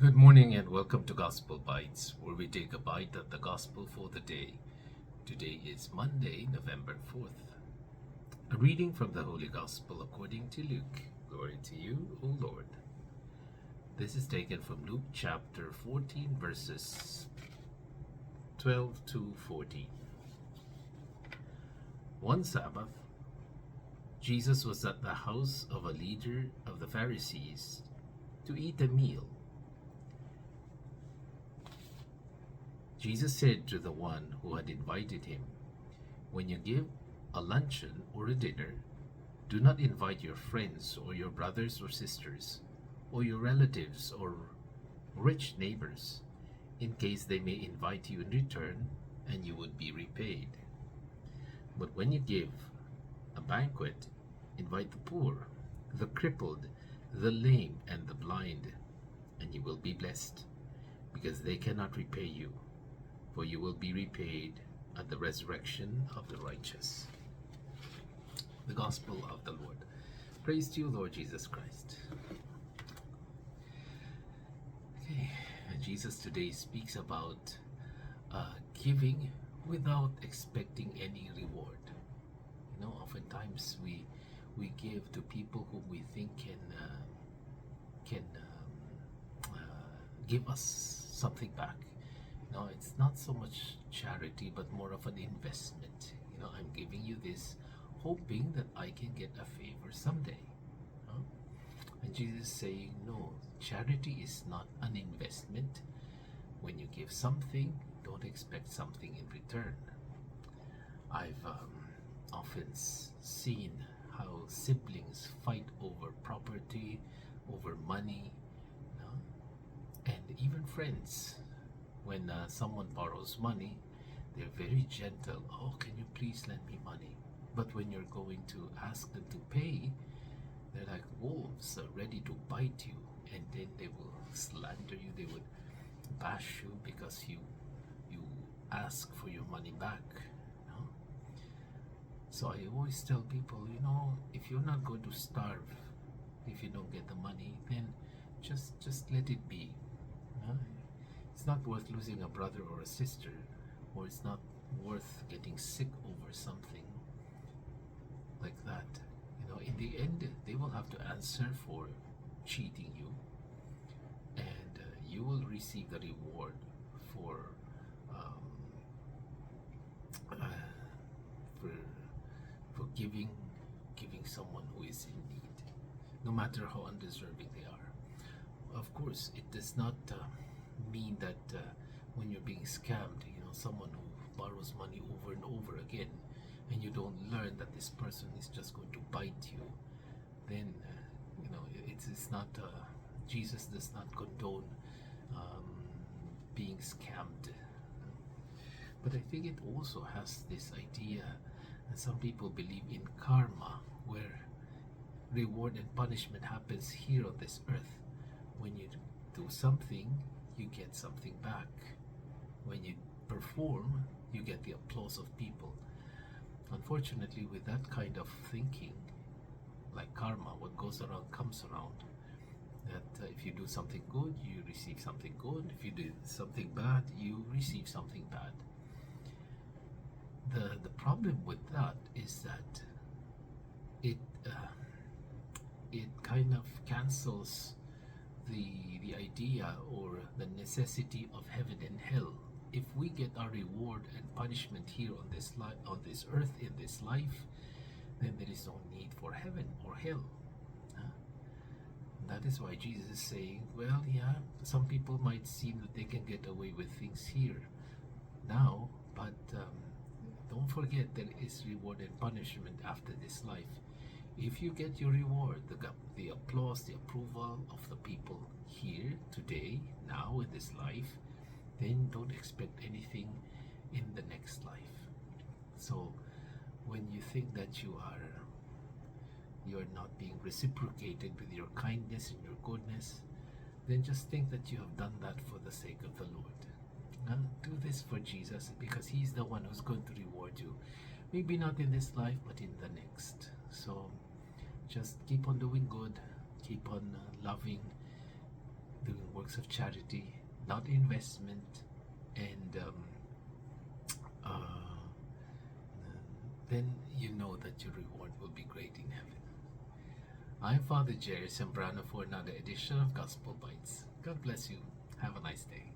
Good morning and welcome to Gospel Bytes, where we take a bite at the gospel for the day. Today is Monday, November 4th. A reading from the Holy Gospel according to Luke. Glory to you, O Lord. This is taken from Luke chapter 14, verses 12 to 14. One Sabbath, Jesus was at the house of a leader of the Pharisees to eat a meal. Jesus said to the one who had invited him, "When you give a luncheon or a dinner, do not invite your friends or your brothers or sisters, or your relatives or rich neighbors, in case they may invite you in return and you would be repaid. But when you give a banquet, invite the poor, the crippled, the lame, and the blind, and you will be blessed, because they cannot repay you, for you will be repaid at the resurrection of the righteous." The Gospel of the Lord. Praise to you, Lord Jesus Christ. Okay, Jesus today speaks about giving without expecting any reward. You know, oftentimes we give to people whom we think can give us something back. No, it's not so much charity, but more of an investment. You know, I'm giving you this, hoping that I can get a favor someday. No? And Jesus is saying, no, charity is not an investment. When you give something, don't expect something in return. I've often seen how siblings fight over property, over money, you know, and even friends. When someone borrows money, they're very gentle. "Oh, can you please lend me money?" But when you're going to ask them to pay, they're like wolves, ready to bite you, and then they will slander you. They would bash you because you ask for your money back. You know? So I always tell people, you know, if you're not going to starve, if you don't get the money, then just let it be. You know? It's not worth losing a brother or a sister, or it's not worth getting sick over something like that. You know, in the end, they will have to answer for cheating you, and you will receive the reward for for giving someone who is in need, no matter how undeserving they are. Of course, it does not mean that when you're being scammed, you know, someone who borrows money over and over again, and you don't learn that this person is just going to bite you, then you know, it's not. Jesus does not condone being scammed. But I think it also has this idea, and some people believe in karma, where reward and punishment happens here on this earth. When you do something, you get something back. When you perform, you get the applause of people. Unfortunately, with that kind of thinking, like karma, what goes around comes around. That if you do something good, you receive something good. If you do something bad, you receive something bad. The problem with that is that it kind of cancels the idea or the necessity of heaven and hell. If we get our reward and punishment here on this earth, in this life, then there is no need for heaven or hell. That is why Jesus is saying, well, yeah, some people might seem that they can get away with things here now, but don't forget there is reward and punishment after this life. If you get your reward, the applause, the approval of the people here, today, now, in this life, then don't expect anything in the next life. So when you think that you are not being reciprocated with your kindness and your goodness, then just think that you have done that for the sake of the Lord. Now, do this for Jesus, because He's the one who's going to reward you. Maybe not in this life, but in the next. So just keep on doing good, keep on loving, doing works of charity, not investment, and uh, then you know that your reward will be great in heaven. I'm Father Jerry Sembrano for another edition of Gospel Bites. God bless you. Have a nice day.